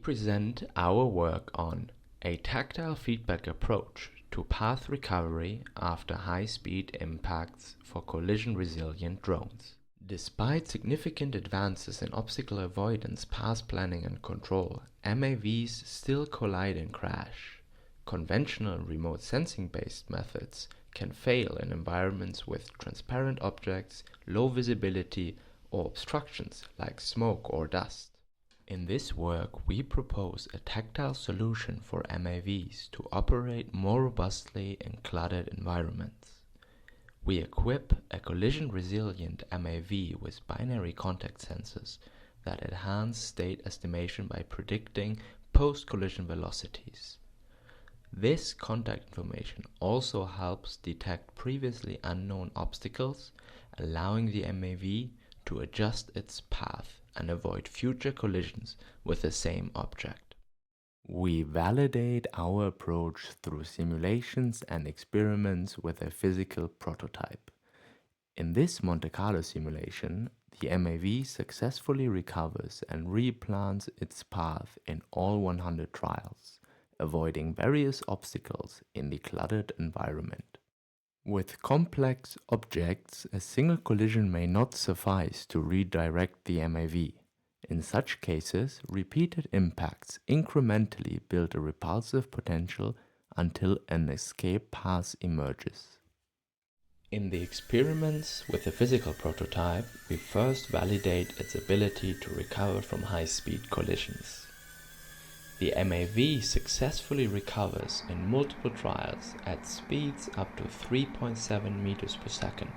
present our work on a tactile feedback approach to path recovery after high-speed impacts for collision-resilient drones. Despite significant advances in obstacle avoidance, path planning and control, MAVs still collide and crash. Conventional remote sensing-based methods can fail in environments with transparent objects, low visibility, or obstructions like smoke or dust. In this work, we propose a tactile solution for MAVs to operate more robustly in cluttered environments. We equip a collision-resilient MAV with binary contact sensors that enhance state estimation by predicting post-collision velocities. This contact information also helps detect previously unknown obstacles, allowing the MAV to adjust its path and avoid future collisions with the same object. We validate our approach through simulations and experiments with a physical prototype. In this Monte Carlo simulation, the MAV successfully recovers and replans its path in all 100 trials, avoiding various obstacles in the cluttered environment. With complex objects, a single collision may not suffice to redirect the MAV. In such cases, repeated impacts incrementally build a repulsive potential until an escape path emerges. In the experiments with the physical prototype, we first validate its ability to recover from high-speed collisions. The MAV successfully recovers in multiple trials at speeds up to 3.7 meters per second.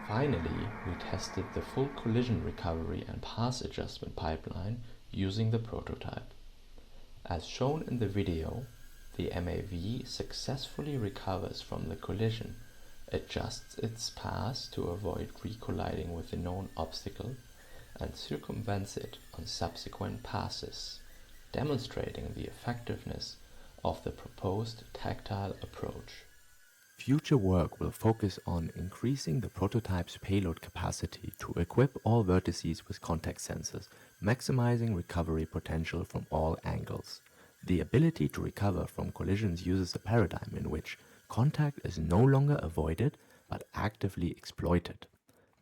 Finally, we tested the full collision recovery and path adjustment pipeline using the prototype. As shown in the video, the MAV successfully recovers from the collision, adjusts its path to avoid recolliding with the known obstacle, and circumvents it on subsequent passes, demonstrating the effectiveness of the proposed tactile approach. Future work will focus on increasing the prototype's payload capacity to equip all vertices with contact sensors, maximizing recovery potential from all angles. The ability to recover from collisions uses a paradigm in which contact is no longer avoided but actively exploited.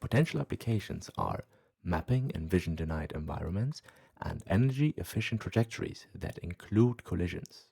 Potential applications are mapping in vision-denied environments and energy-efficient trajectories that include collisions.